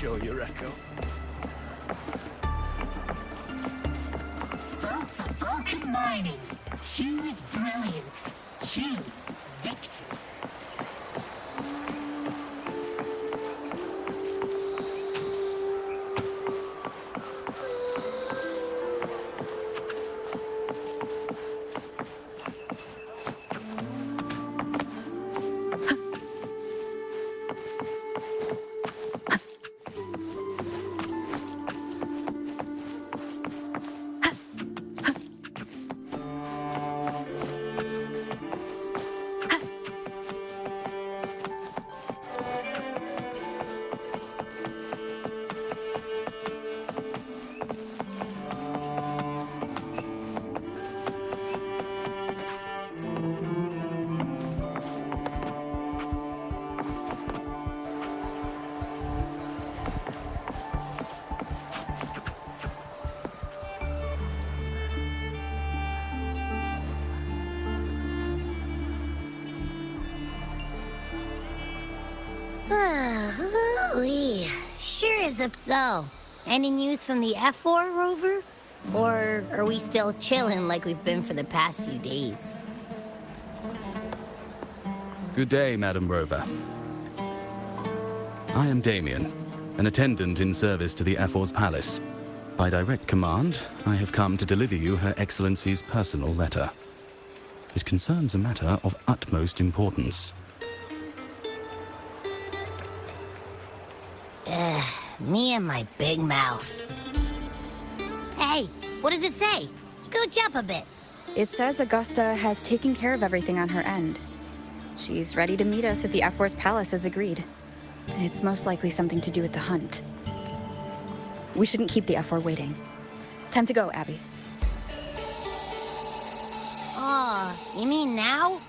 show your echo. Vote for Vulcan Mining. Choose brilliance. Choose victory. Ooh-wee. Sure is up so. Any news from the F4 rover? Or are we still chilling like we've been for the past few days? Good day, Madam Rover. I am Damien, an attendant in service to the F4's palace. By direct command, I have come to deliver you Her Excellency's personal letter. It concerns a matter of utmost importance. Me and my big mouth. Hey, what does it say? Scooch up a bit. It says Augusta has taken care of everything on her end. She's ready to meet us at the F4's palace as agreed. It's most likely something to do with the hunt. We shouldn't keep the F4 waiting. Time to go, Abby. Oh, you mean now?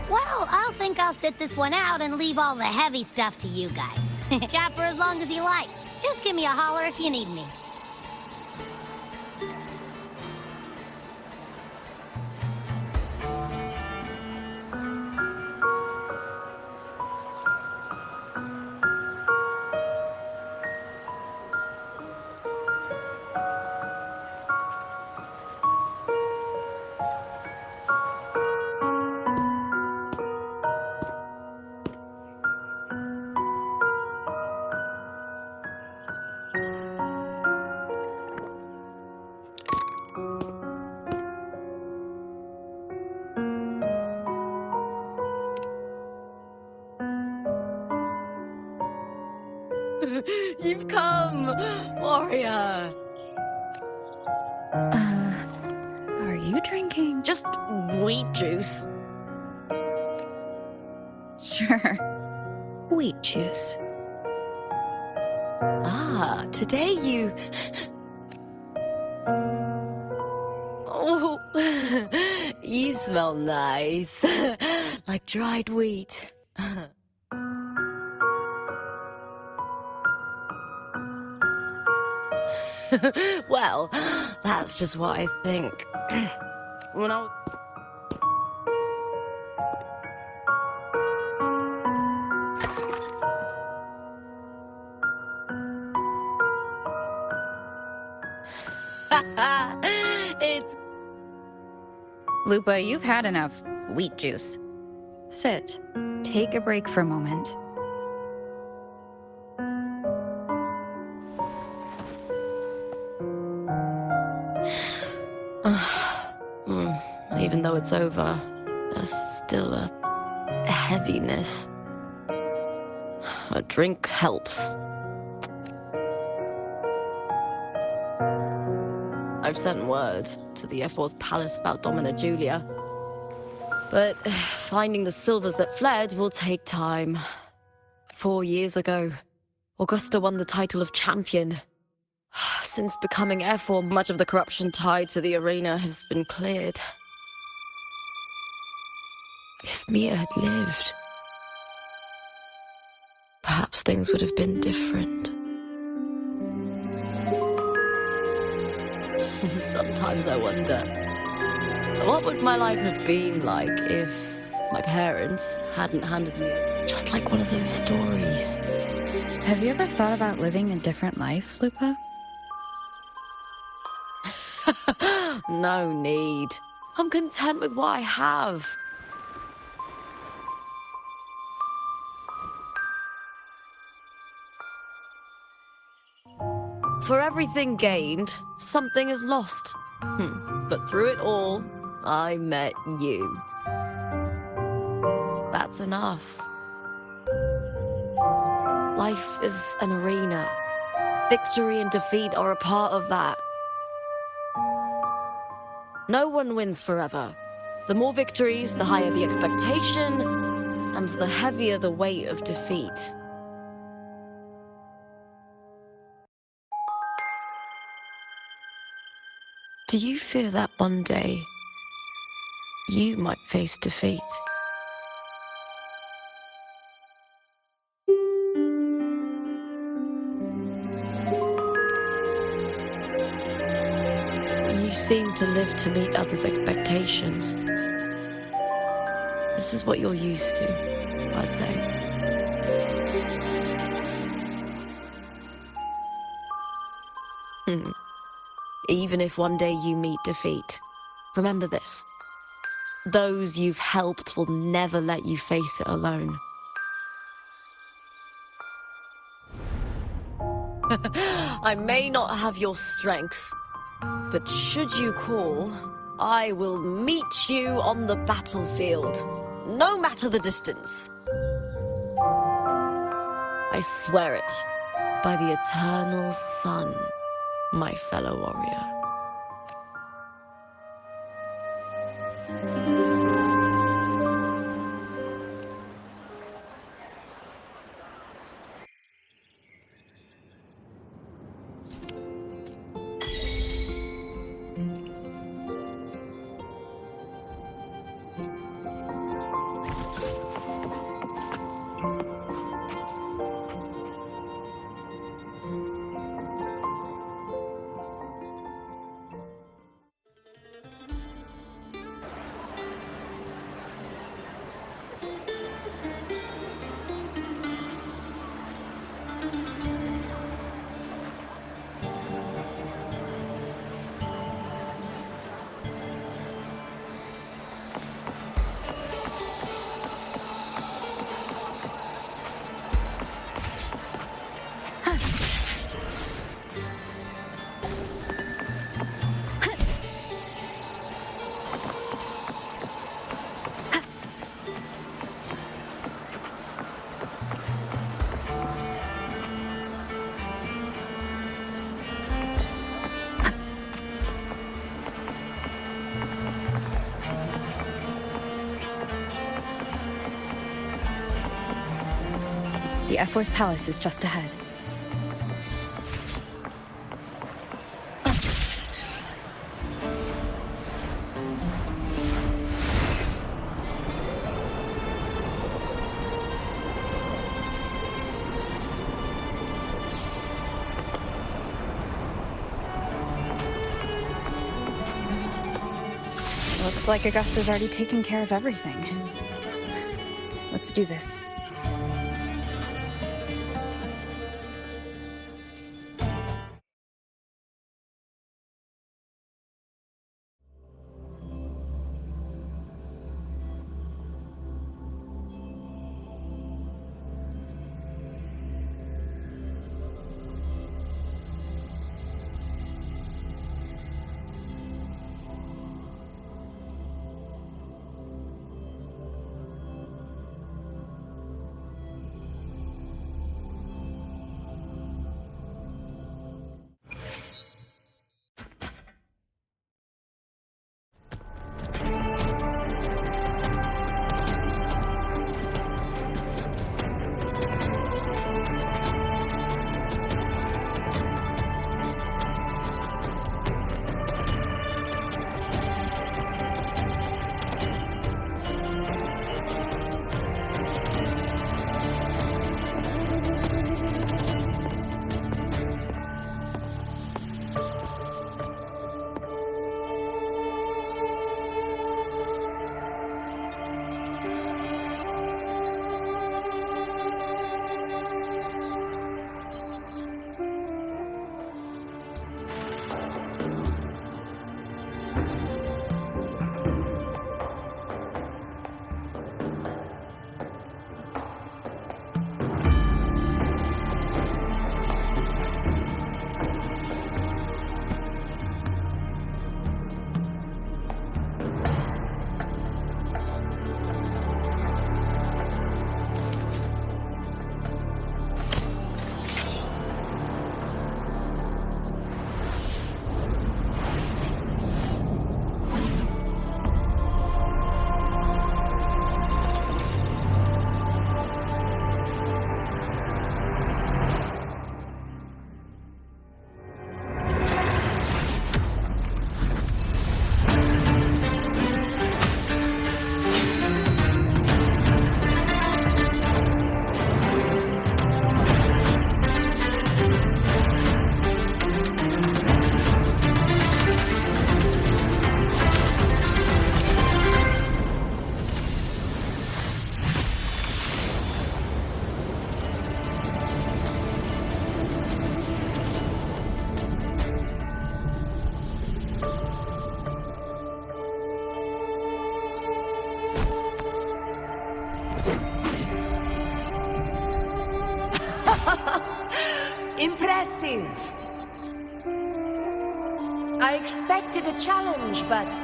Well, I'll think I'll sit this one out and leave all the heavy stuff to you guys. Chat for as long as you like. Just give me a holler if you need me. You've come, warrior. Are you drinking? Just wheat juice. Sure. Wheat juice. Ah, today you... Oh, you smell nice. Like dried wheat. Well, that's just what I think. When I... It's... Lupa, you've had enough wheat juice. Sit. Take a break for a moment. Even though it's over, there's still a heaviness. A drink helps. I've sent word to the F4's palace about Domina Julia. But finding the silvers that fled will take time. 4 years ago, Augusta won the title of champion. Since becoming F4, much of the corruption tied to the arena has been cleared. If Mia had lived, perhaps things would have been different. Sometimes I wonder, what would my life have been like if if my parents hadn't handed me just like one of those stories. Have you ever thought about living a different life, Lupa? No need. I'm content with what I have. For everything gained, something is lost. But through it all, I met you. That's enough. Life is an arena. Victory and defeat are a part of that. No one wins forever. The more victories, the higher the expectation, and the heavier the weight of defeat. Do you fear that one day you might face defeat? You seem to live to meet others' expectations. This is what you're used to, I'd say. Even if one day you meet defeat, remember this. Those you've helped will never let you face it alone. I may not have your strength, but should you call, I will meet you on the battlefield, no matter the distance. I swear it, by the eternal sun, my fellow warrior. The F-Force Palace is just ahead. Looks like Augusta's already taken care of everything. Let's do this. Impressive! I expected a challenge, but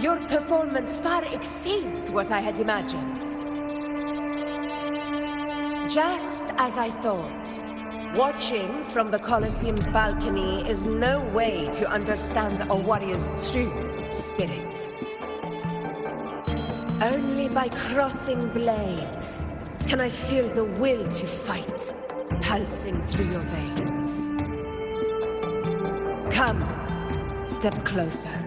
your performance far exceeds what I had imagined. Just as I thought, watching from the Colosseum's balcony is no way to understand a warrior's true spirit. Only by crossing blades can I feel the will to fight pulsing through your veins. Come, step closer.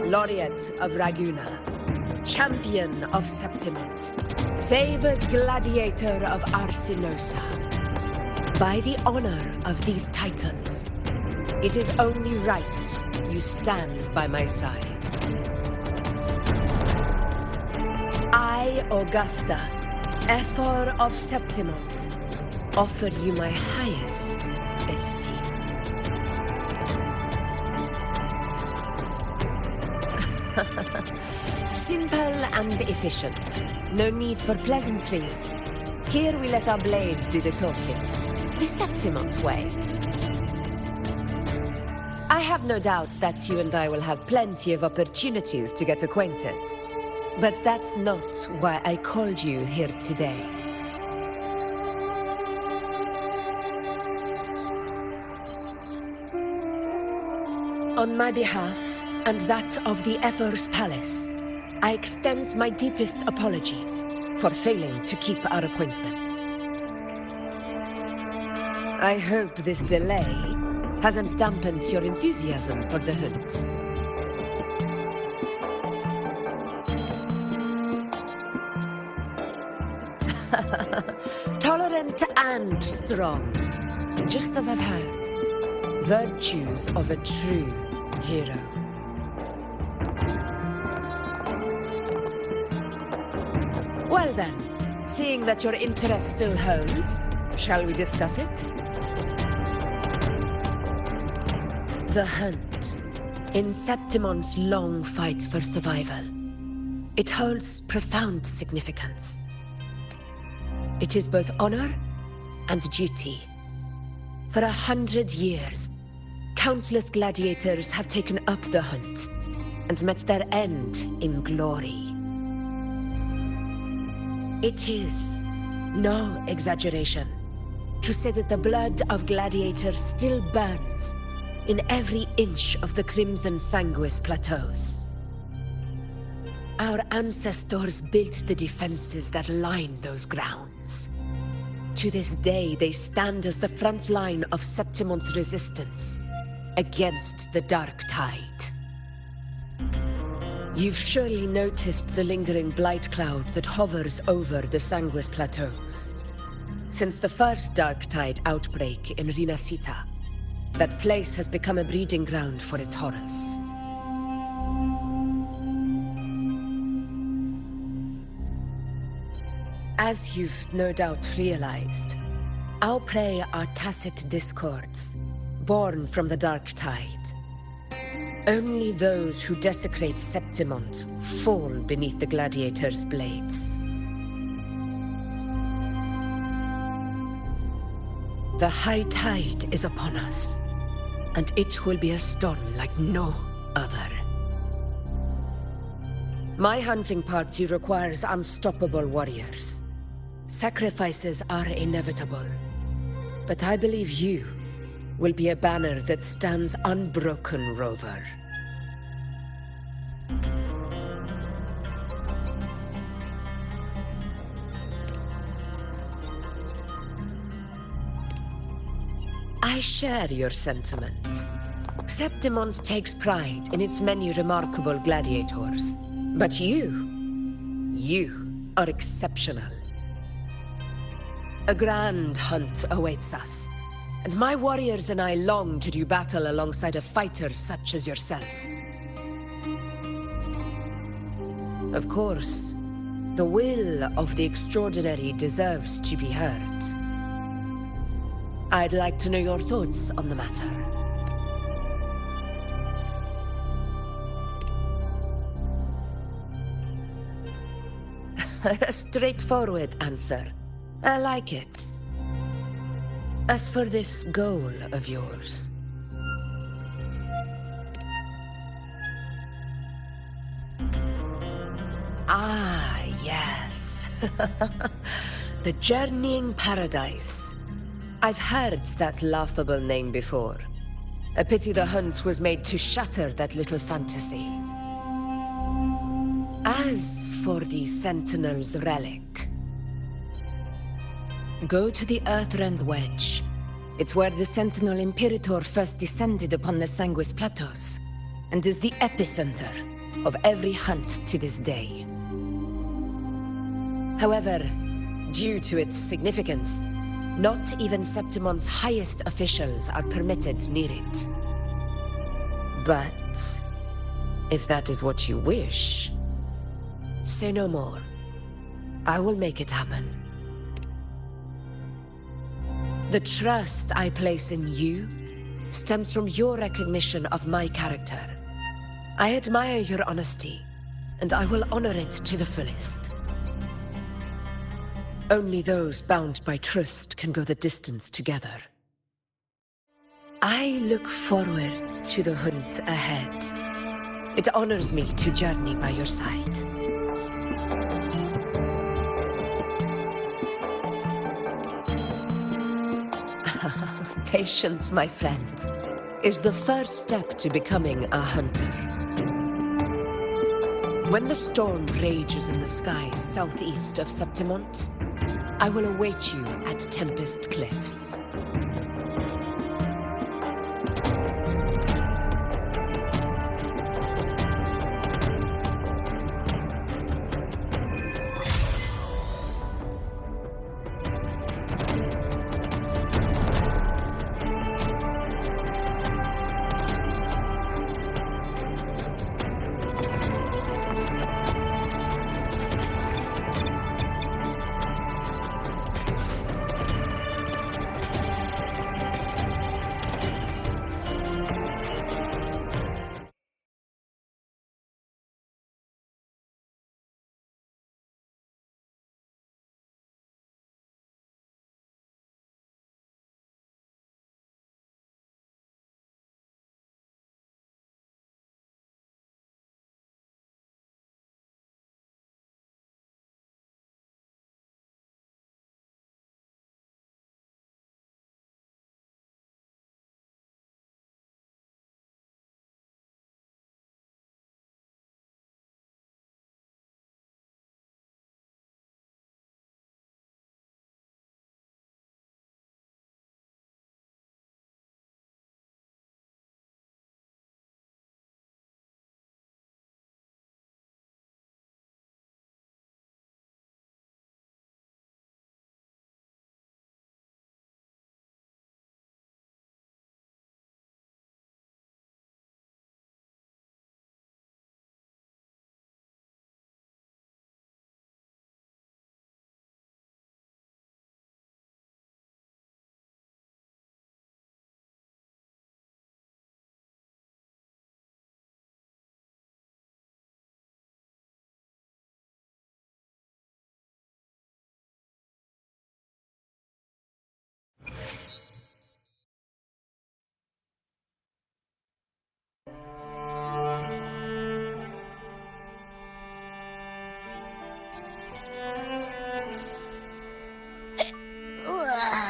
Laureate of Raguna, champion of Septiment, favored gladiator of Arsinosa. By the honor of these titans, it is only right you stand by my side. I, Augusta, Ephor of Septimont, offer you my highest esteem. Simple and efficient. No need for pleasantries. Here we let our blades do the talking. The Septimont way. I have no doubt that you and I will have plenty of opportunities to get acquainted. But that's not why I called you here today. On my behalf, and that of the Ephor's Palace, I extend my deepest apologies for failing to keep our appointment. I hope this delay hasn't dampened your enthusiasm for the hunt. Tolerant and strong, just as I've heard. Virtues of a true hero. Well then, seeing that your interest still holds, shall we discuss it? The hunt. In Septimont's long fight for survival, it holds profound significance. It is both honor and duty. For 100 years, countless gladiators have taken up the hunt and met their end in glory. It is no exaggeration to say that the blood of gladiators still burns in every inch of the Crimson Sanguis plateaus. Our ancestors built the defenses that line those grounds. To this day, they stand as the front line of Septimont's resistance against the Dark Tide. You've surely noticed the lingering blight cloud that hovers over the Sanguis plateaus. Since the first Dark Tide outbreak in Rinasita, that place has become a breeding ground for its horrors. As you've no doubt realized, our prey are tacit discords, born from the Dark Tide. Only those who desecrate Septimont fall beneath the gladiators' blades. The high tide is upon us, and it will be a storm like no other. My hunting party requires unstoppable warriors. Sacrifices are inevitable, but I believe you will be a banner that stands unbroken, Rover. I share your sentiment. Septimont takes pride in its many remarkable gladiators, but you are exceptional. A grand hunt awaits us, and my warriors and I long to do battle alongside a fighter such as yourself. Of course, the will of the extraordinary deserves to be heard. I'd like to know your thoughts on the matter. A straightforward answer. I like it. As for this goal of yours, ah, yes. The Journeying Paradise. I've heard that laughable name before. A pity the hunt was made to shatter that little fantasy. As for the Sentinel's relic, go to the Earthrend Wedge. It's where the Sentinel Imperator first descended upon the Sanguis Plateaus, and is the epicenter of every hunt to this day. However, due to its significance, not even Septimon's highest officials are permitted near it. But if that is what you wish, say no more. I will make it happen. The trust I place in you stems from your recognition of my character. I admire your honesty, and I will honor it to the fullest. Only those bound by trust can go the distance together. I look forward to the hunt ahead. It honors me to journey by your side. Patience, my friend, is the first step to becoming a hunter. When the storm rages in the skies southeast of Septimont, I will await you at Tempest Cliffs.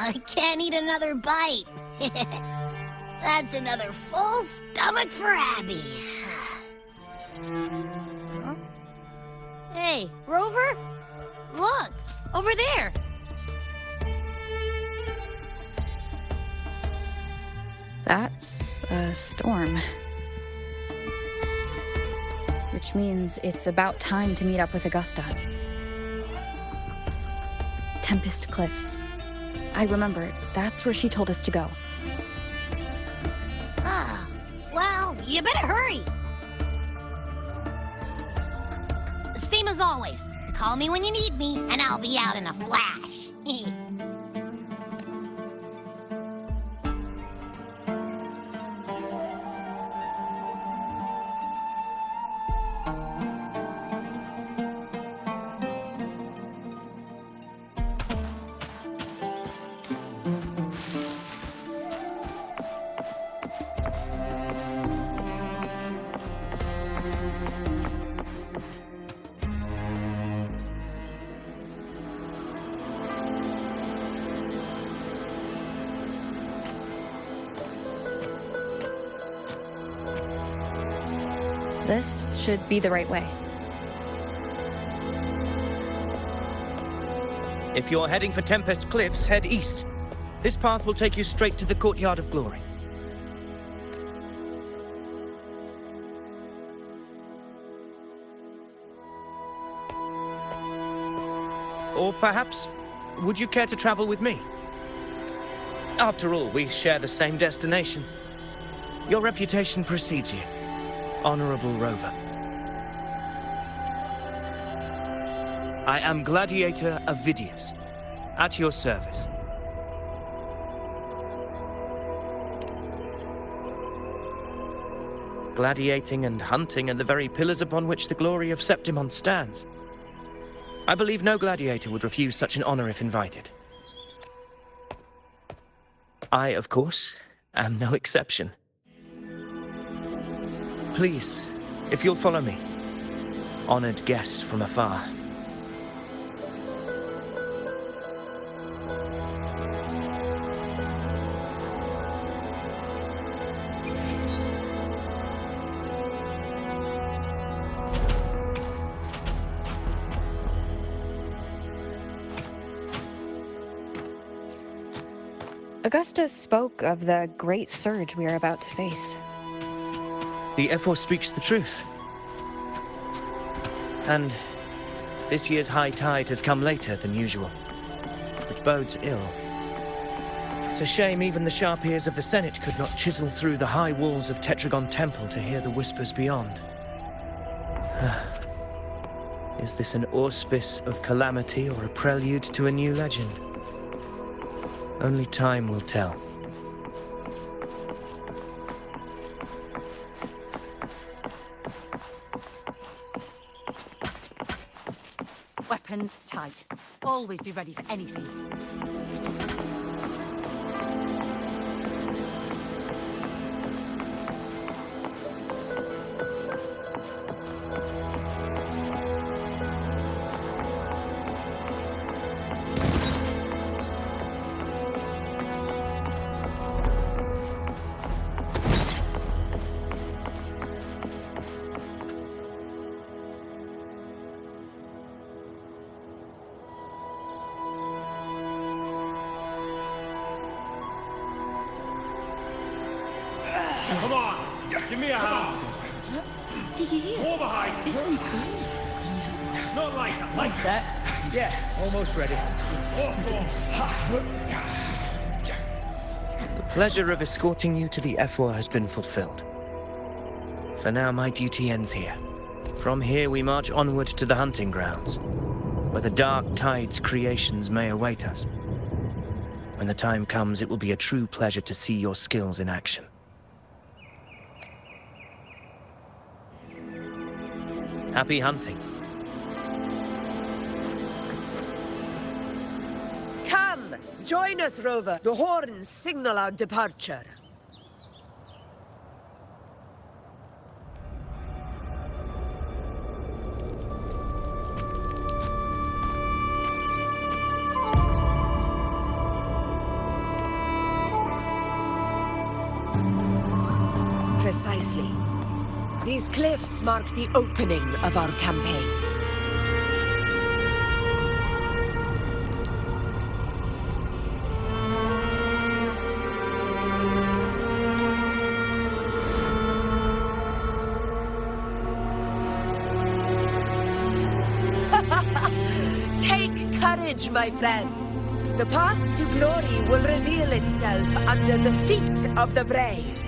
I can't eat another bite. That's another full stomach for Abby. Huh? Hey, Rover? Look, over there. That's a storm. Which means it's about time to meet up with Augusta. Tempest Cliffs. I remember, that's where she told us to go. Well, you better hurry. Same as always. Call me when you need me, and I'll be out in a flash. This should be the right way. If you're heading for Tempest Cliffs, head east. This path will take you straight to the Courtyard of Glory. Or perhaps, would you care to travel with me? After all, we share the same destination. Your reputation precedes you, Honorable Rover. I am Gladiator Avidius, at your service. Gladiating and hunting are the very pillars upon which the glory of Septimon stands. I believe no gladiator would refuse such an honor if invited. I, of course, am no exception. Please, if you'll follow me, honored guest from afar. Augusta spoke of the great surge we are about to face. The F4 speaks the truth. And this year's high tide has come later than usual, which bodes ill. It's a shame even the sharp ears of the Senate could not chisel through the high walls of Tetragon Temple to hear the whispers beyond. Is this an auspice of calamity or a prelude to a new legend? Only time will tell. Weapons tight. Always be ready for anything. Come on, give me a hand. Did you hear? More behind. This one's serious. Not like that. Like Set? Yeah, almost ready. The pleasure of escorting you to the F4 has been fulfilled. For now, my duty ends here. From here, we march onward to the hunting grounds, where the Dark Tide's creations may await us. When the time comes, it will be a true pleasure to see your skills in action. Happy hunting. Come, join us, Rover. The horns signal our departure. Precisely. These cliffs mark the opening of our campaign. Take courage, my friend. The path to glory will reveal itself under the feet of the brave.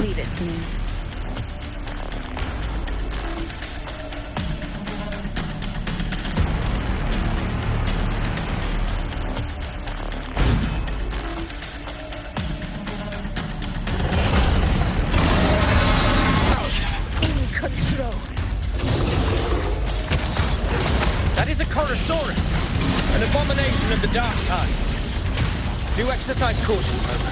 Leave it to me. In control. That is a Chorosaurus, an abomination of the dark tide. Do exercise caution, Rover.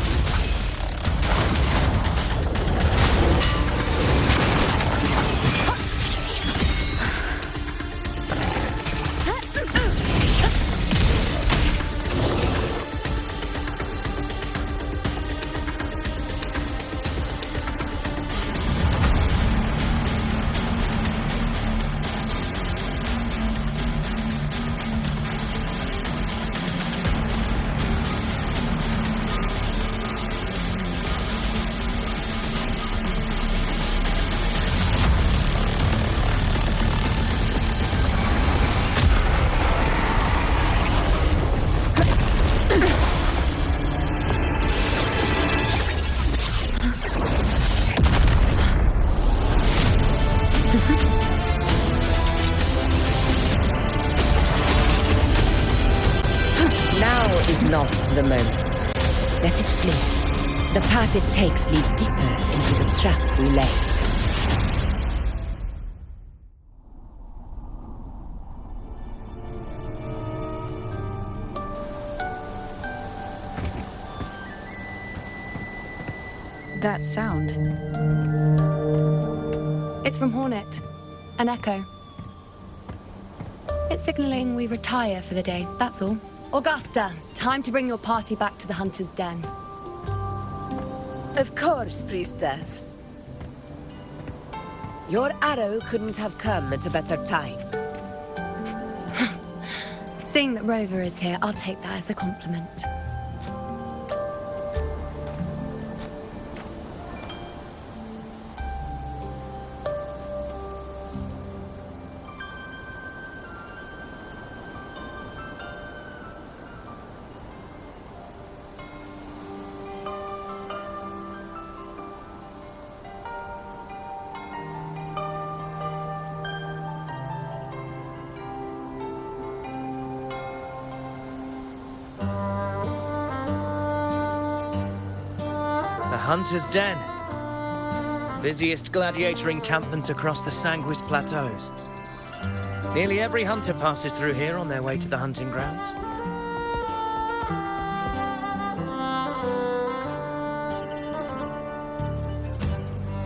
Not the moment. Let it flee. The path it takes leads deeper into the trap we laid. That sound. It's from Hornet. An echo. It's signaling we retire for the day, that's all. Augusta, time to bring your party back to the Hunter's Den. Of course, priestess. Your arrow couldn't have come at a better time. Seeing that Rover is here, I'll take that as a compliment. Hunter's Den. Busiest gladiator encampment across the Sanguis Plateaus. Nearly every hunter passes through here on their way to the hunting grounds.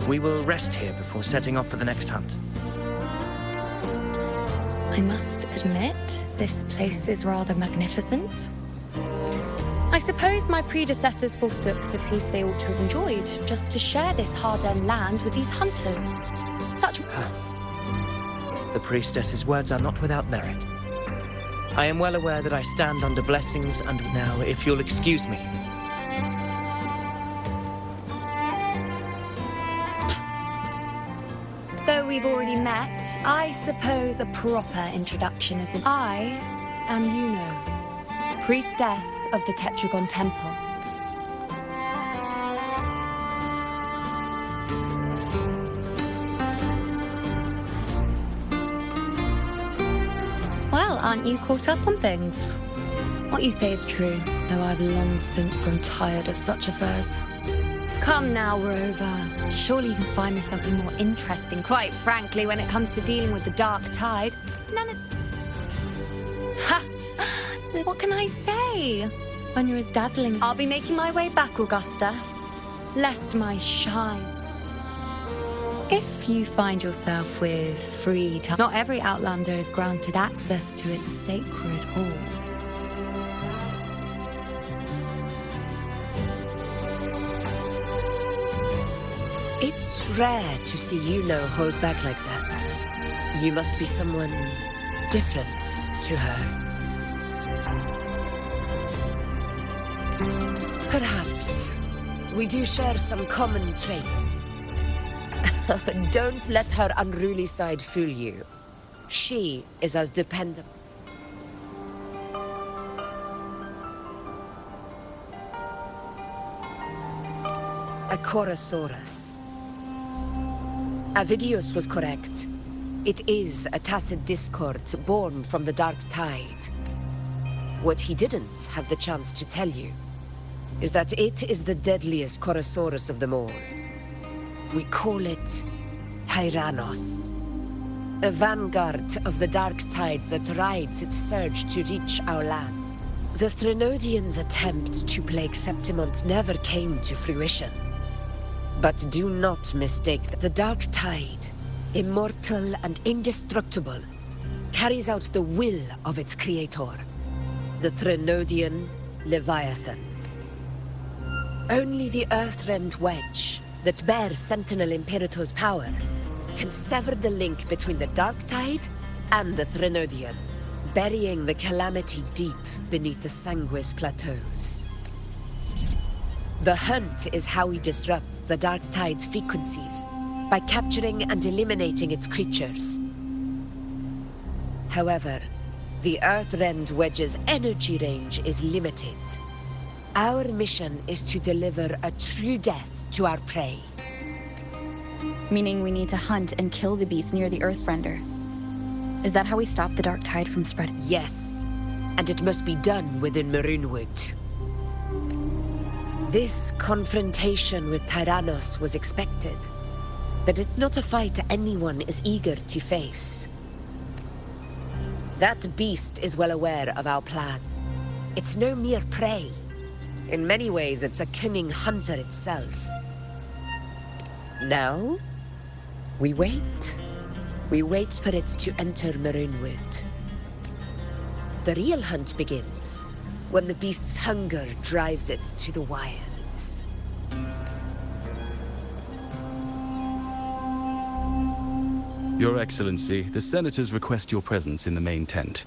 We will rest here before setting off for the next hunt. I must admit, this place is rather magnificent. I suppose my predecessors forsook the peace they ought to have enjoyed just to share this hard-earned land with these hunters. Such... The priestess's words are not without merit. I am well aware that I stand under blessings, and now, if you'll excuse me. Though we've already met, I suppose a proper introduction is I am Yuno, priestess of the Tetragon Temple. Well, aren't you caught up on things? What you say is true, though I've long since grown tired of such affairs. Come now, Rover. Surely you can find me something more interesting. Quite frankly, when it comes to dealing with the dark tide, none of... Ha! What can I say? When you're as dazzling... I'll be making my way back, Augusta. Lest my shine. If you find yourself with free time... Not every Outlander is granted access to its sacred hall. It's rare to see Yuno hold back like that. You must be someone different to her. Perhaps we do share some common traits. Don't let her unruly side fool you. She is as dependable. A Chorosaurus. Avidius was correct. It is a tacit discord born from the Dark Tide. What he didn't have the chance to tell you is that it is the deadliest Chorosaurus of them all. We call it Tyrannos. A vanguard of the Dark Tide that rides its surge to reach our land. The Threnodians' attempt to plague Septimont never came to fruition. But do not mistake that the Dark Tide, immortal and indestructible, carries out the will of its creator, the Threnodian Leviathan. Only the Earthrend Wedge, that bears Sentinel Imperator's power, can sever the link between the Dark Tide and the Threnodian, burying the calamity deep beneath the Sanguis plateaus. The hunt is how we disrupt the Dark Tide's frequencies, by capturing and eliminating its creatures. However, the Earthrend Wedge's energy range is limited. Our mission is to deliver a true death to our prey. Meaning we need to hunt and kill the beast near the Earthrender. Is that how we stop the Dark Tide from spreading? Yes, and it must be done within Maroonwood. This confrontation with Tyrannos was expected, but it's not a fight anyone is eager to face. That beast is well aware of our plan. It's no mere prey. In many ways, it's a cunning hunter itself. Now, we wait. We wait for it to enter Maroonwood. The real hunt begins when the beast's hunger drives it to the wilds. Your Excellency, the Senators request your presence in the main tent.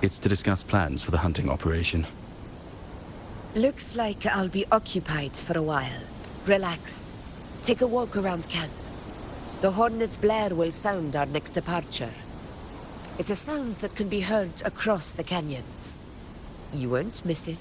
It's to discuss plans for the hunting operation. Looks like I'll be occupied for a while. Relax. Take a walk around camp. The Hornet's blare will sound our next departure. It's a sound that can be heard across the canyons. You won't miss it.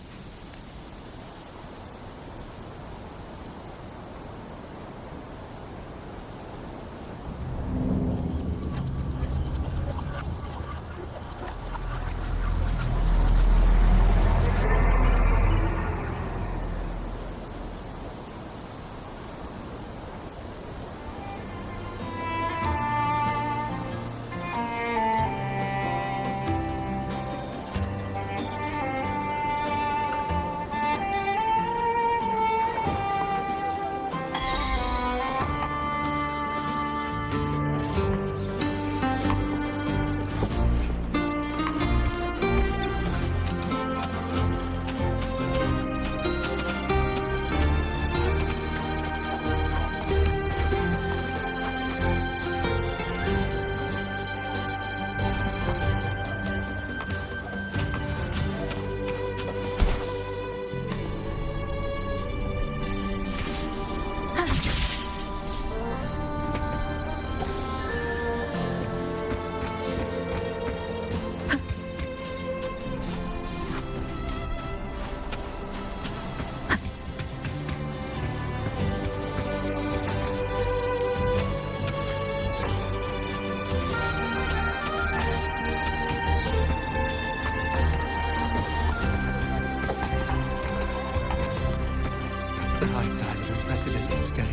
The high tide of unprecedented scale.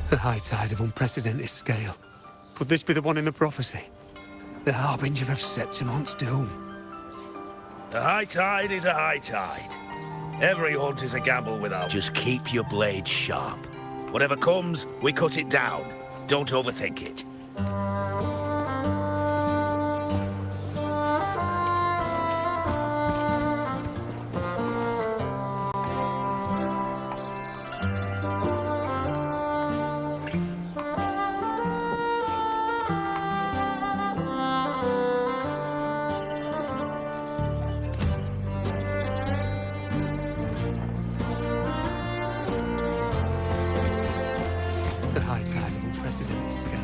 The high tide of unprecedented scale. Could this be the one in the prophecy? The harbinger of Septimont's doom. The high tide is a high tide. Every hunt is a gamble without. Just keep your blade sharp. Whatever comes, we cut it down. Don't overthink it. The high tide of unprecedented scale.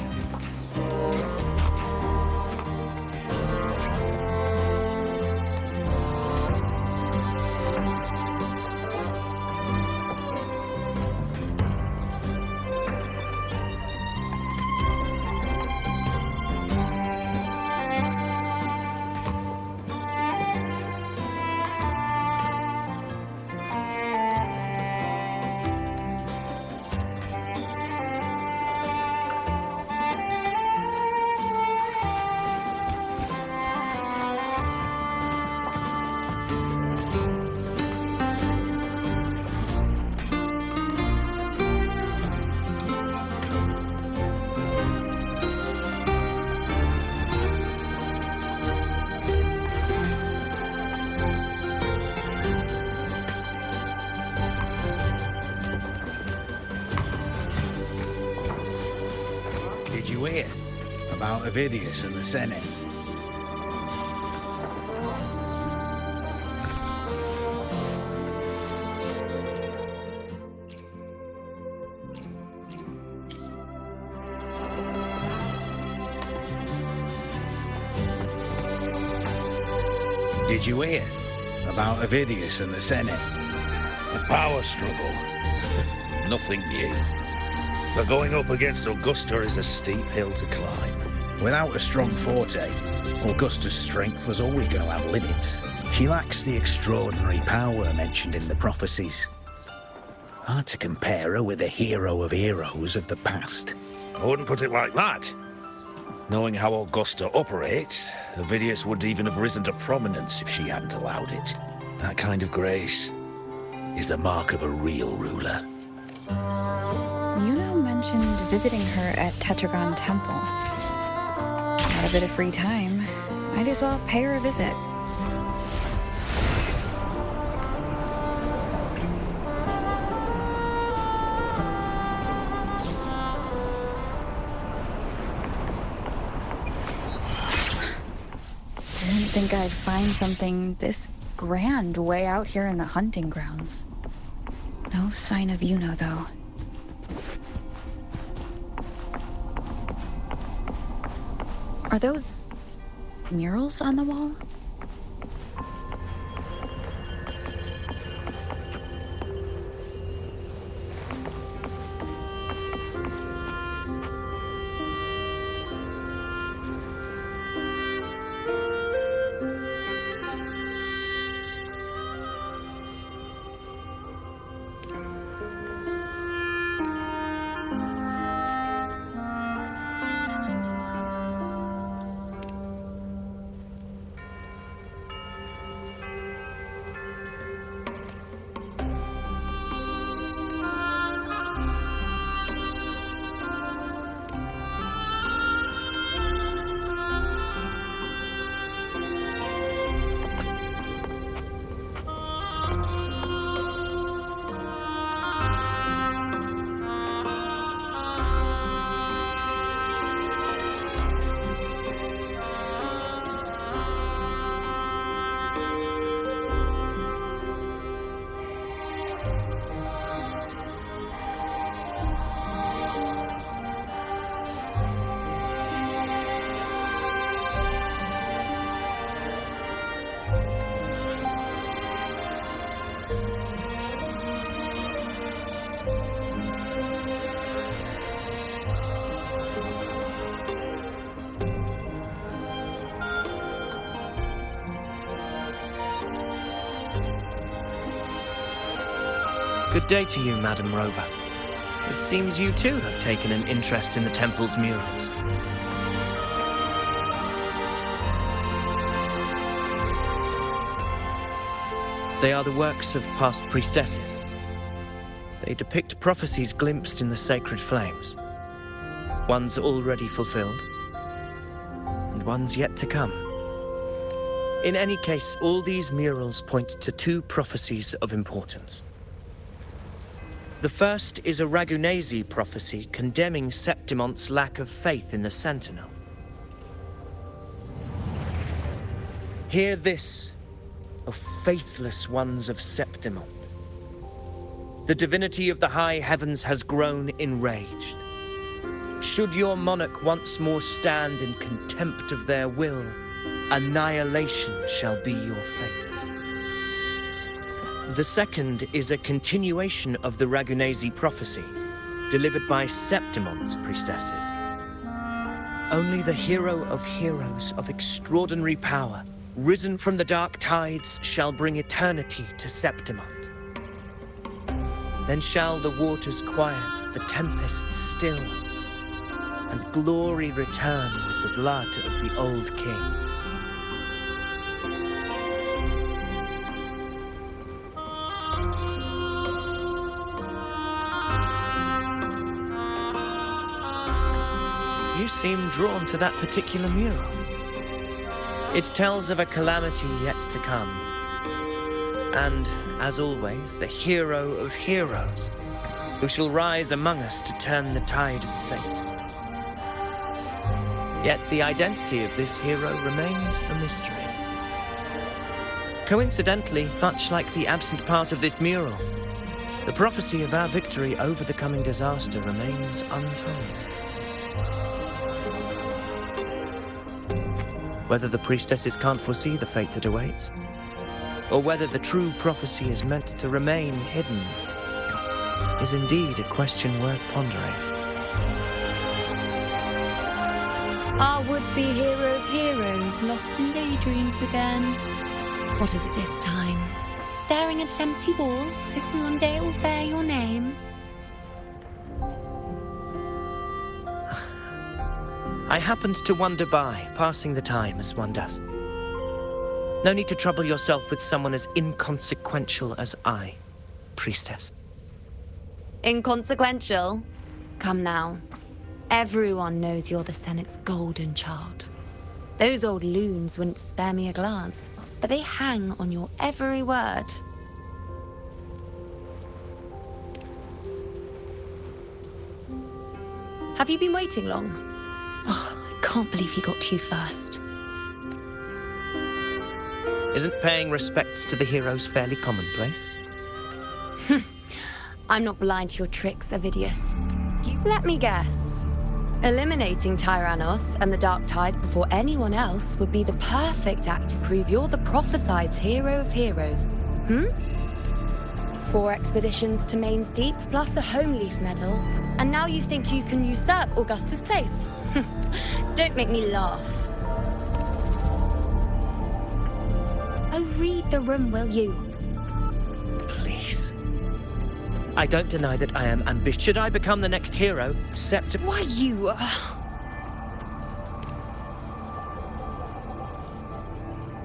you hear about Avidius and the Senate? Did you hear about Avidius and the Senate? The power struggle. Nothing new. But going up against Augusta is a steep hill to climb. Without a strong forte, Augusta's strength was always going to have limits. She lacks the extraordinary power mentioned in the prophecies. Hard to compare her with a hero of heroes of the past. I wouldn't put it like that. Knowing how Augusta operates, Avidius would even have risen to prominence if she hadn't allowed it. That kind of grace is the mark of a real ruler. Yuno mentioned visiting her at Tetragon Temple. Got a bit of free time. Might as well pay her a visit. Didn't think I'd find something this grand way out here in the hunting grounds. No sign of Yuno, though. Are those murals on the wall? Good day to you, Madam Rover. It seems you too have taken an interest in the temple's murals. They are the works of past priestesses. They depict prophecies glimpsed in the sacred flames. Ones already fulfilled, and ones yet to come. In any case, all these murals point to two prophecies of importance. The first is a Ragunasi prophecy condemning Septimonte's lack of faith in the Sentinel. Hear this, O faithless ones of Septimont. The divinity of the high heavens has grown enraged. Should your monarch once more stand in contempt of their will, annihilation shall be your fate. The second is a continuation of the Ragunasi prophecy, delivered by Septimonte's priestesses. Only the hero of heroes of extraordinary power, risen from the dark tides, shall bring eternity to Septimont. Then shall the waters quiet, the tempests still, and glory return with the blood of the old king. You seem drawn to that particular mural. It tells of a calamity yet to come. And, as always, the hero of heroes, who shall rise among us to turn the tide of fate. Yet the identity of this hero remains a mystery. Coincidentally, much like the absent part of this mural, the prophecy of our victory over the coming disaster remains untold. Whether the priestesses can't foresee the fate that awaits, or whether the true prophecy is meant to remain hidden, is indeed a question worth pondering. Our would-be hero of heroes lost in daydreams again. What is it this time? Staring at an empty wall, hoping one day it will bear your name. I happened to wander by, passing the time as one does. No need to trouble yourself with someone as inconsequential as I, priestess. Inconsequential? Come now. Everyone knows you're the Senate's golden child. Those old loons wouldn't spare me a glance, but they hang on your every word. Have you been waiting long? Oh, I can't believe he got to you first. Isn't paying respects to the heroes fairly commonplace? I'm not blind to your tricks, Avidius. Let me guess. Eliminating Tyrannos and the Dark Tide before anyone else would be the perfect act to prove you're the prophesied hero of heroes. 4 expeditions to Main's Deep, plus a Home Leaf medal, and now you think you can usurp Augusta's place? Don't make me laugh. Oh, read the room, will you? Please. I don't deny that I am ambitious. Should I become the next hero, Why, you...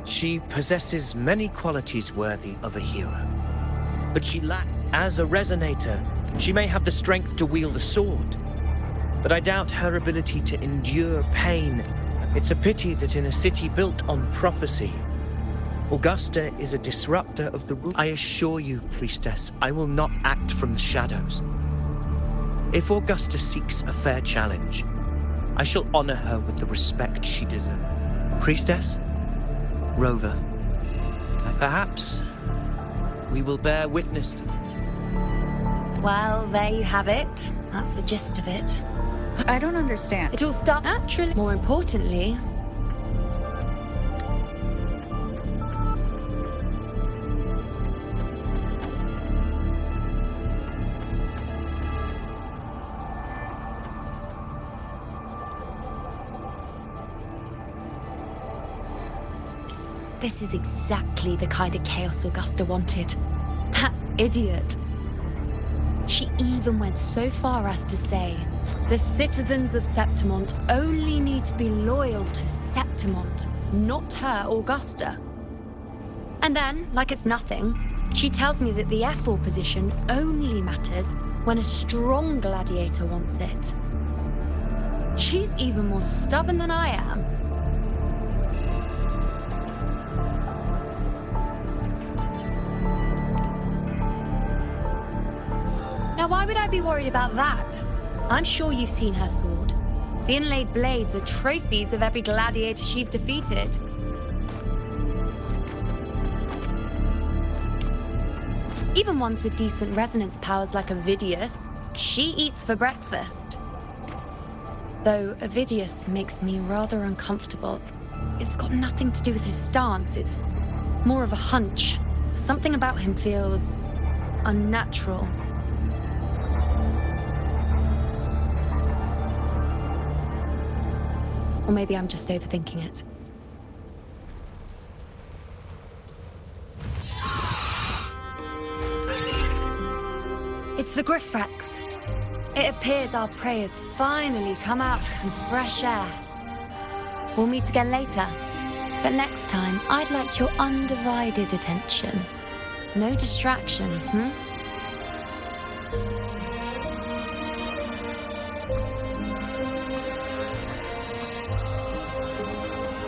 She possesses many qualities worthy of a hero. But she lacks, as a resonator, she may have the strength to wield a sword. But I doubt her ability to endure pain. It's a pity that in a city built on prophecy, Augusta is a disruptor of the rule. I assure you, priestess, I will not act from the shadows. If Augusta seeks a fair challenge, I shall honor her with the respect she deserves. Priestess, Rover, perhaps we will bear witness to it. Well, there you have it. That's the gist of it. I don't understand. It all starts naturally. More importantly, this is exactly the kind of chaos Augusta wanted. That idiot. She even went so far as to say, the citizens of Septimont only need to be loyal to Septimont, not her, Augusta. And then, like it's nothing, she tells me that the F4 position only matters when a strong gladiator wants it. She's even more stubborn than I am. Now, why would I be worried about that? I'm sure you've seen her sword. The inlaid blades are trophies of every gladiator she's defeated. Even ones with decent resonance powers like Avidius, she eats for breakfast. Though Avidius makes me rather uncomfortable. It's got nothing to do with his stance, it's more of a hunch. Something about him feels unnatural. Or maybe I'm just overthinking it. It's the Griffrax. It appears our prey has finally come out for some fresh air. We'll meet again later. But next time, I'd like your undivided attention. No distractions,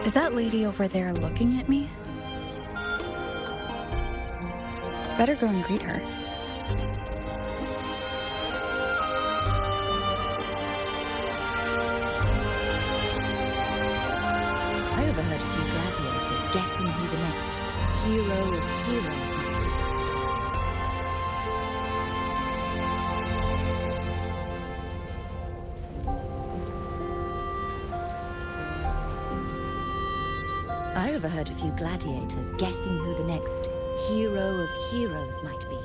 Is that lady over there looking at me? Better go and greet her. guessing who the next hero of heroes might be. I overheard a few gladiators guessing who the next hero of heroes might be.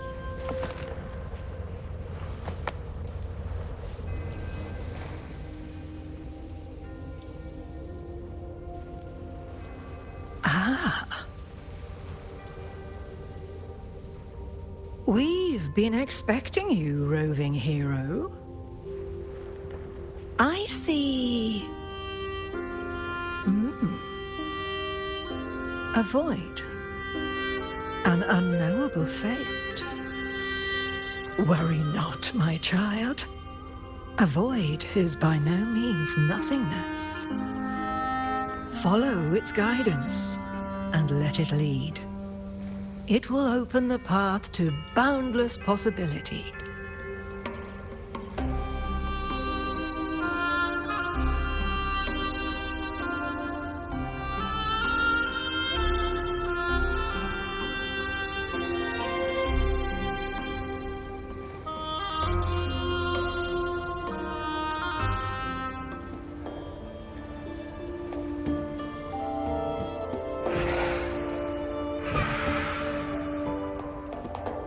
We've been expecting you, roving hero. I see... A void. An unknowable fate. Worry not, my child. A void is by no means nothingness. Follow its guidance and let it lead. It will open the path to boundless possibility.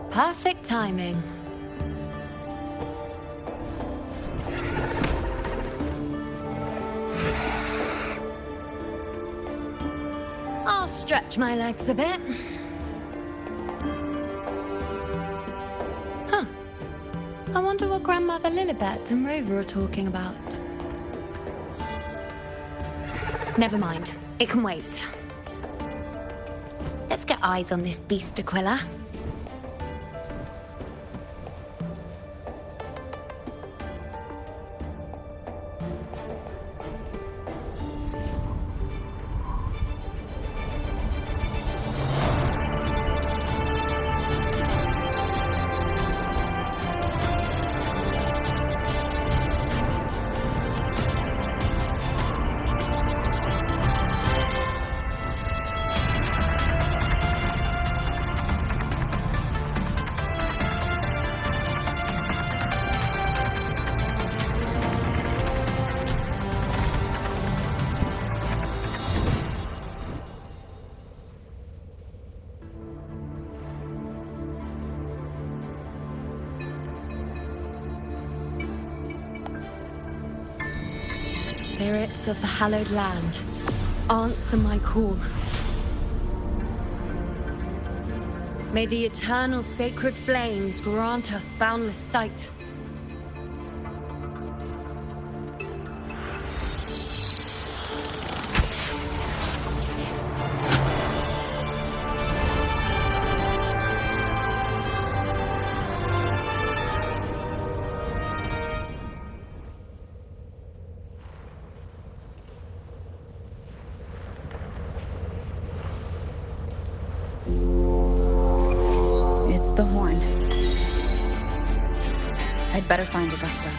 Perfect timing. I'll stretch my legs a bit. Huh. I wonder what Grandmother Lilibet and Rover are talking about. Never mind. It can wait. Let's get eyes on this beast, Aquila. Spirits of the hallowed land, answer my call. May the eternal sacred flames grant us boundless sight. It's the horn. I'd better find Augusta.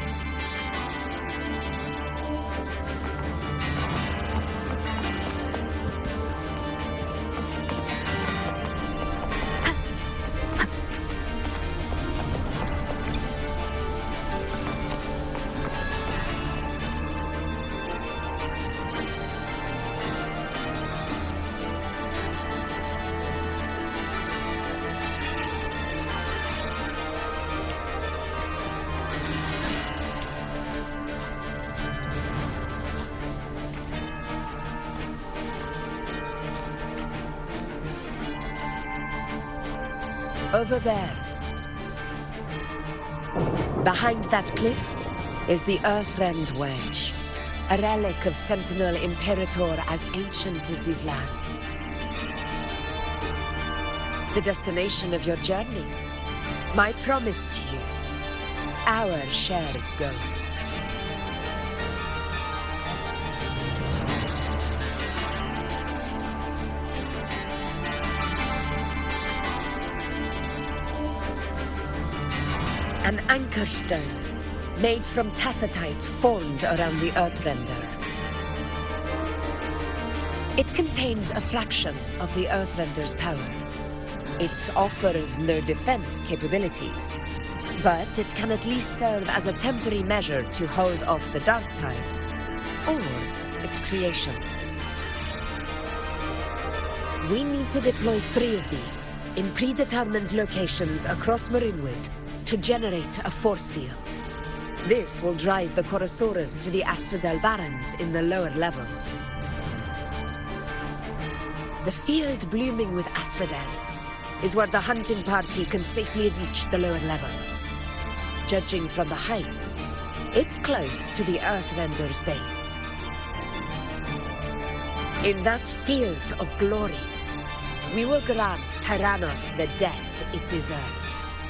Over there. Behind that cliff is the Earthrend Wedge, a relic of Sentinel Imperator as ancient as these lands. The destination of your journey, my promise to you, our shared goal. An anchor stone, made from tacitite formed around the Earthrender. It contains a fraction of the Earthrender's power. It offers no defense capabilities, but it can at least serve as a temporary measure to hold off the dark tide, or its creations. We need to deploy 3 of these in predetermined locations across Marinwood to generate a force field. This will drive the Chorosaurus to the Asphodel Barrens in the lower levels. The field blooming with asphodels is where the hunting party can safely reach the lower levels. Judging from the height, it's close to the Earthrender's base. In that field of glory, we will grant Tyrannos the death it deserves.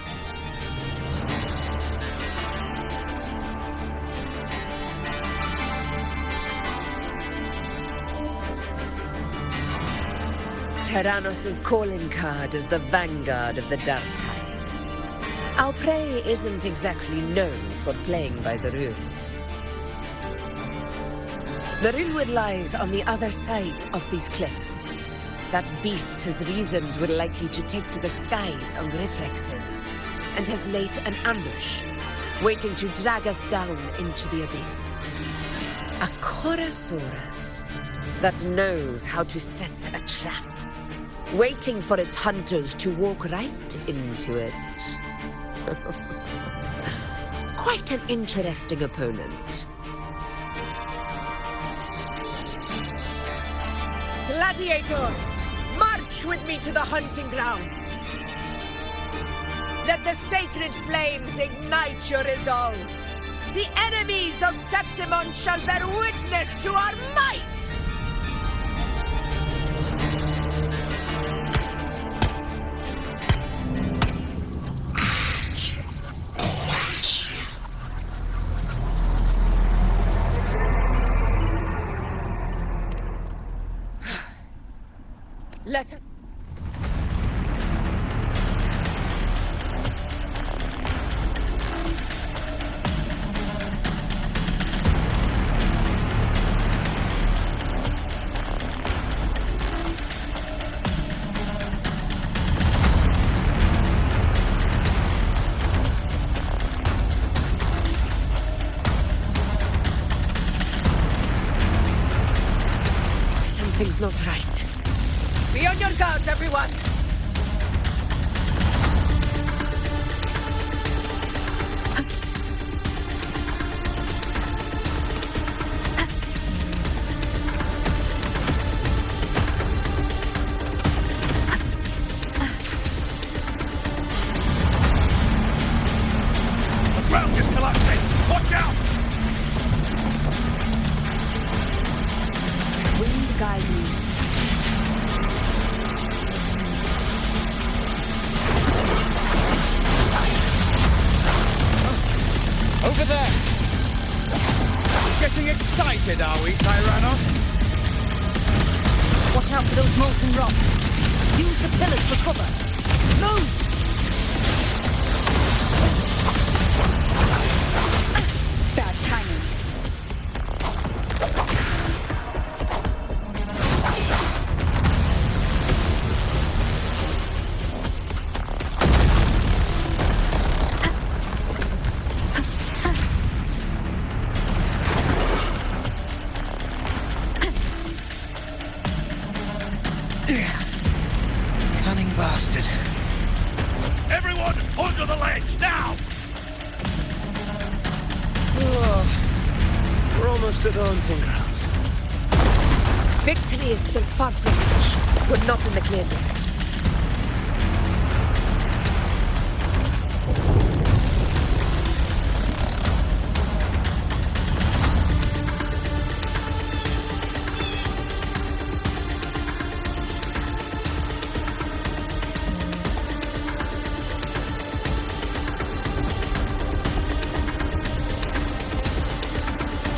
Tyrannos' calling card is the vanguard of the Dark Tide. Our prey isn't exactly known for playing by the rules. The Rilwood lies on the other side of these cliffs. That beast has reasoned we're likely to take to the skies on Griffrexes, and has laid an ambush, waiting to drag us down into the abyss. A Chorosaurus that knows how to set a trap, waiting for its hunters to walk right into it. Quite an interesting opponent. Gladiators, march with me to the hunting grounds. Let the sacred flames ignite your resolve. The enemies of Septimon shall bear witness to our might! Let it... Something's not right. Be on your guard, everyone! The ground is collapsing! Watch out! Wind guide me. Over there! Getting excited, are we, Tyrannos? Watch out for those molten rocks. Use the pillars for cover. Move! Bad timing. Cunning bastard. Everyone, under the ledge, now! Oh, we're almost at the hunting grounds. Victory is still far from reach. We're not in the clear yet.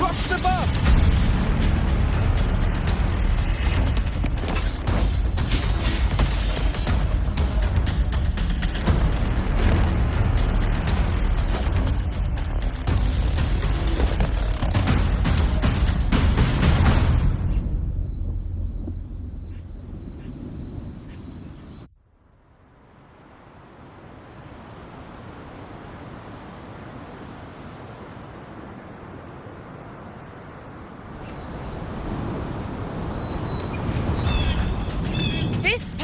Rocks above!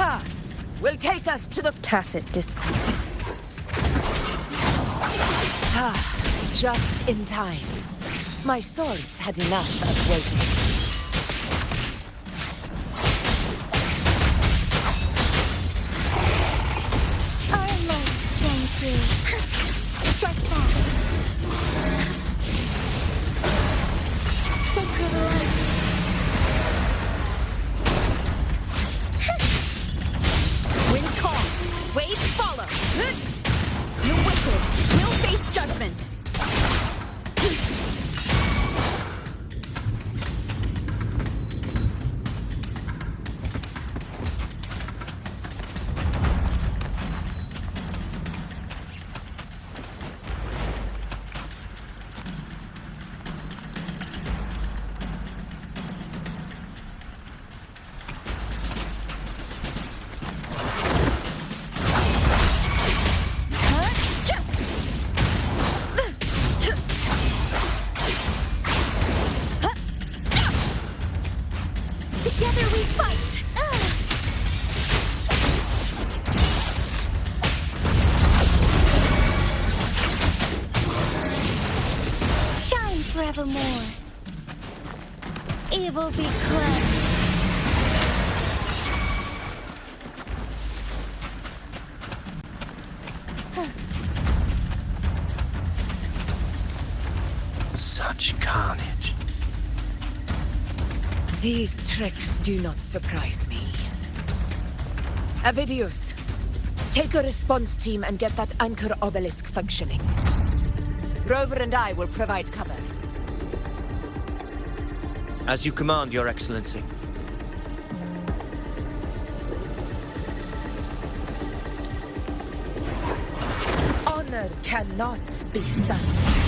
path will take us to the tacit discords. Just in time. My swords had enough of waiting. Our lights shine through. Strike back. Sacred light. Wind calls, waves follow. The wicked will face judgment. Together we fight! Shine forevermore. Evil be cleansed. Such carnage. These tricks do not surprise me. Avidius, take a response team and get that anchor obelisk functioning. Rover and I will provide cover. As you command, Your Excellency. Honor cannot be silenced.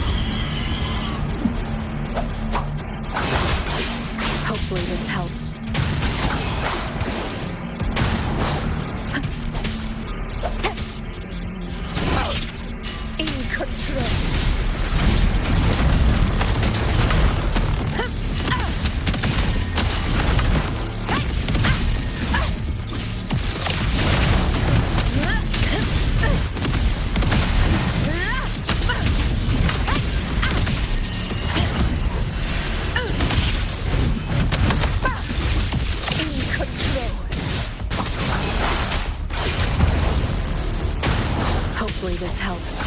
Hopefully this helps. In control. Hopefully this helps.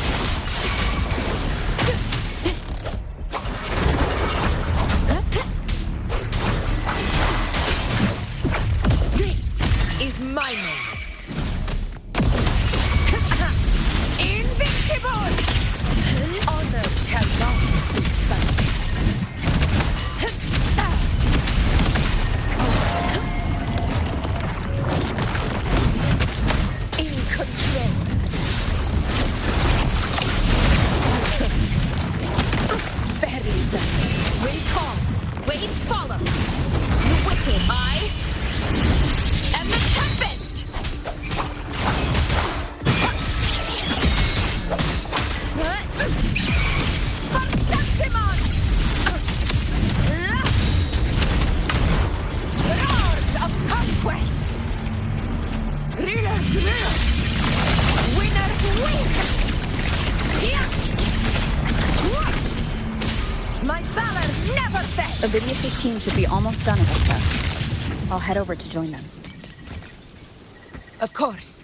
This is my moment. Invincible! Honor cannot be silenced. In control. Barely done. Wind calls, waves follow. The wicked, I am the tempest. Roars of conquest! Rulers rule! Winners win! My valor never fails! Avidius' team should be almost done, Augusta. I'll head over to join them. Of course.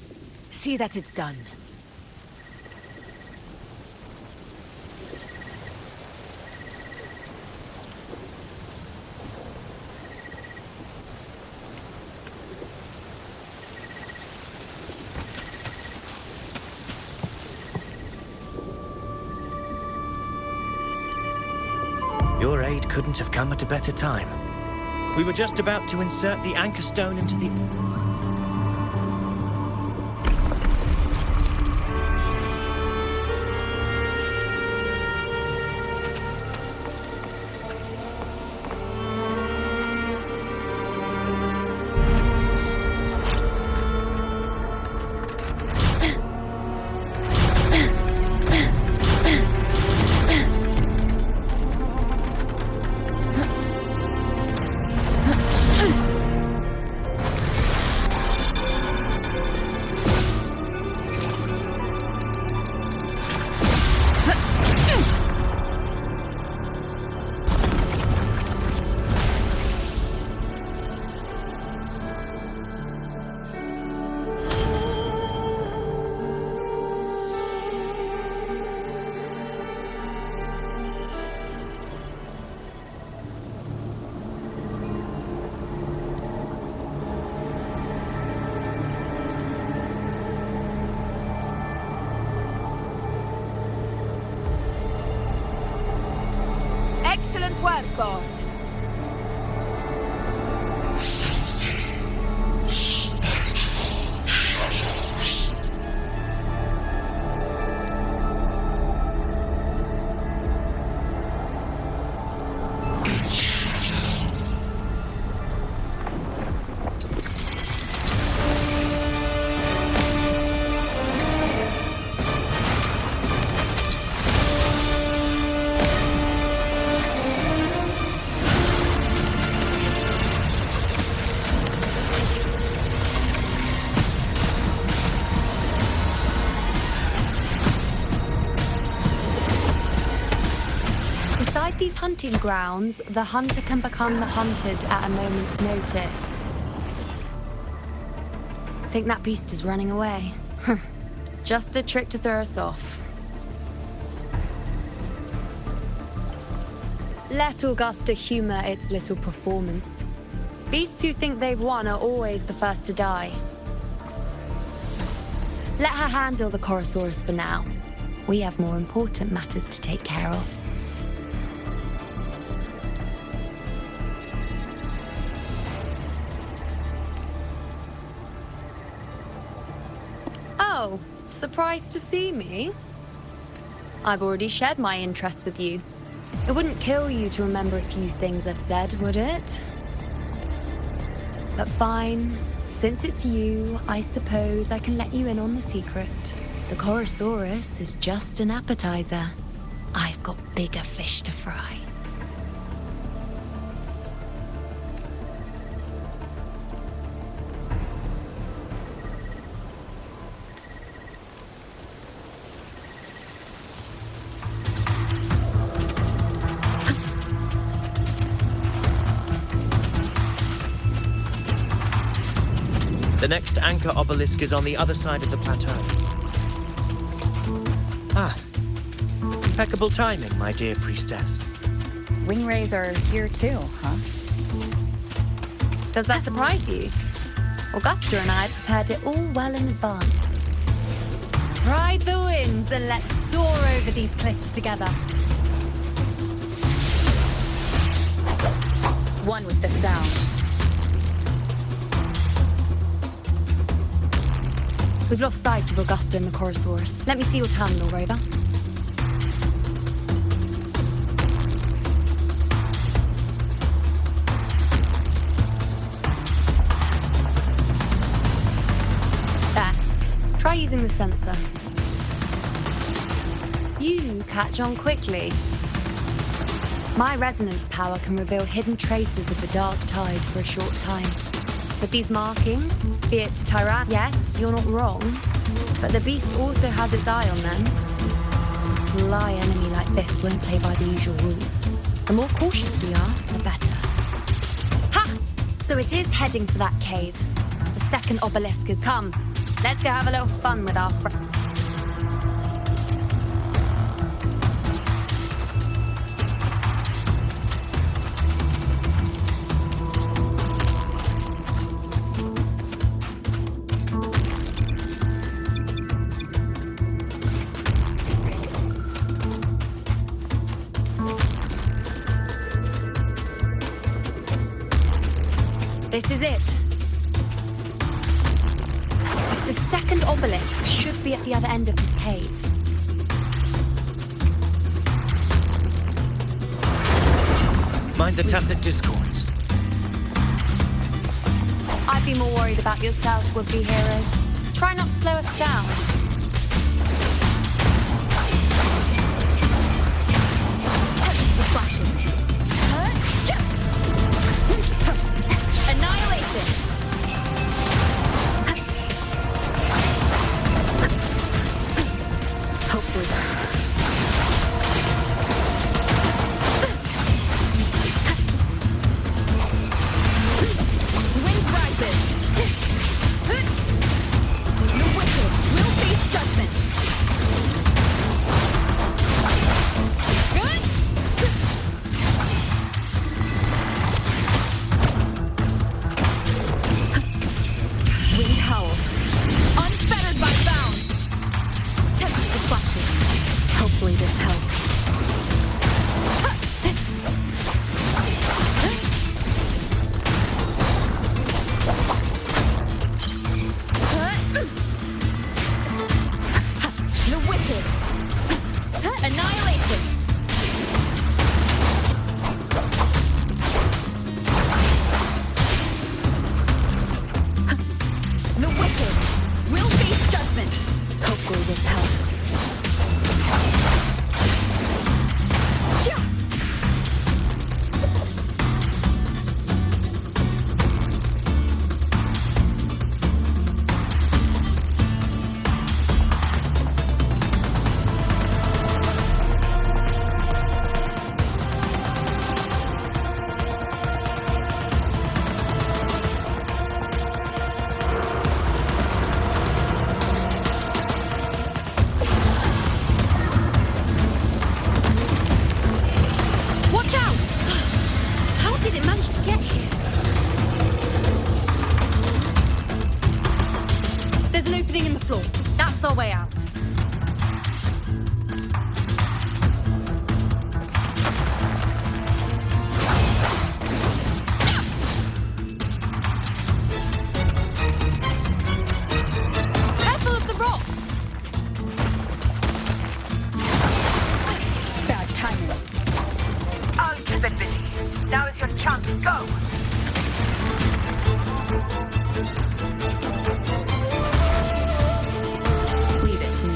See that it's done. Your aid couldn't have come at a better time. We were just about to insert the anchor stone into the... cuerpo. Inside these hunting grounds, the hunter can become the hunted at a moment's notice. Think that beast is running away? Just a trick to throw us off. Let Augusta humor its little performance. Beasts who think they've won are always the first to die. Let her handle the Chorosaurus for now. We have more important matters to take care of. Oh, surprised to see me? I've already shared my interest with you. It wouldn't kill you to remember a few things I've said, would it? But fine. Since it's you, I suppose I can let you in on the secret. The Chorosaurus is just an appetizer. I've got bigger fish to fry. The next anchor obelisk is on the other side of the plateau. Ah. Impeccable timing, my dear priestess. Ringwraiths are here too, huh? Does that surprise you? Augusta and I prepared it all well in advance. Ride the winds and let's soar over these cliffs together. One with the sounds. We've lost sight of Augusta and the Chorosaurus. Let me see your terminal, Rover. There. Try using the sensor. You catch on quickly. My resonance power can reveal hidden traces of the dark tide for a short time. With these markings, be it Tyran, yes, you're not wrong, but the beast also has its eye on them. A sly enemy like this won't play by the usual rules. The more cautious we are, the better. Ha! So it is heading for that cave. The second obelisk has come. Let's go have a little fun with our friend. This is it. The second obelisk should be at the other end of this cave. Mind the tacit discords. I'd be more worried about yourself, would-be hero. Try not to slow us down. Tempest of flashes. Annihilation. Hopefully. Wind rises. The wicked will be There's an opening in the floor. That's our way out. Careful of the rocks! Bad timing. I'll keep it busy. Now is your chance. Go! Leave it to me.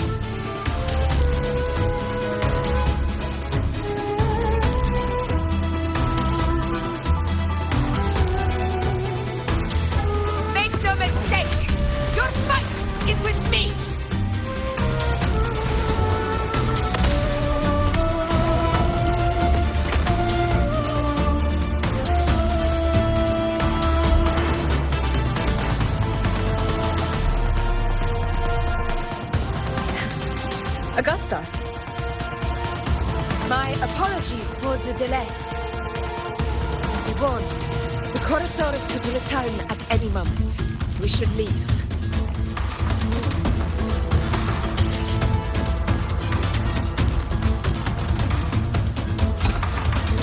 Make no mistake! Your fight is with me! Augusta. My apologies for the delay. I warned. The Chorosaurus could return at any moment. We should leave.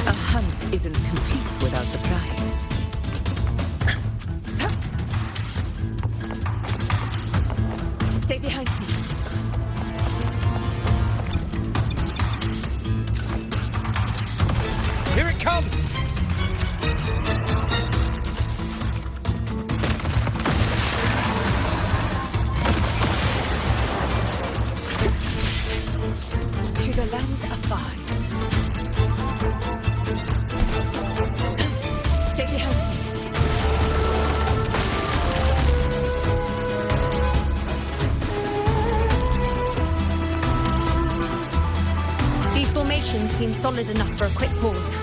A hunt isn't complete without a prize. Stay behind me. Here it comes! To the lands afar. Stay behind me. These formations seem solid enough for a quick pause.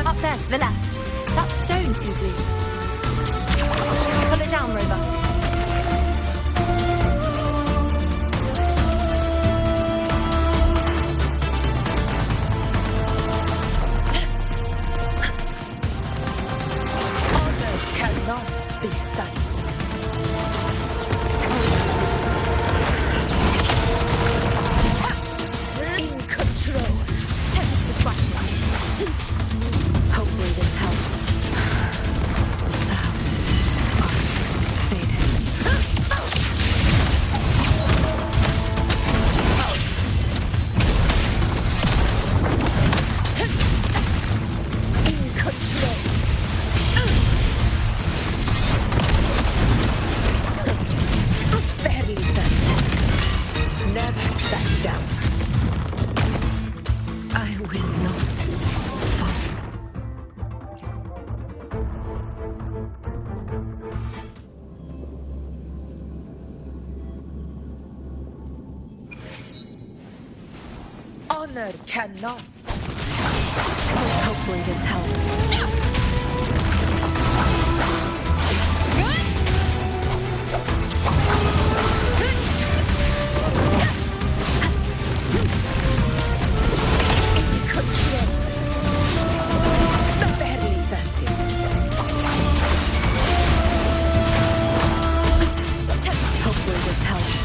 Up there to the left. That stone seems loose. Pull it down, Rover. Honor cannot be signed. In control. Tense distractions. Hopefully this helps. Sound. In control. Barely done it. Never back down. I will not fall. Honor cannot. Hopefully this helps. Control. Barely felt it. Hopefully this helps.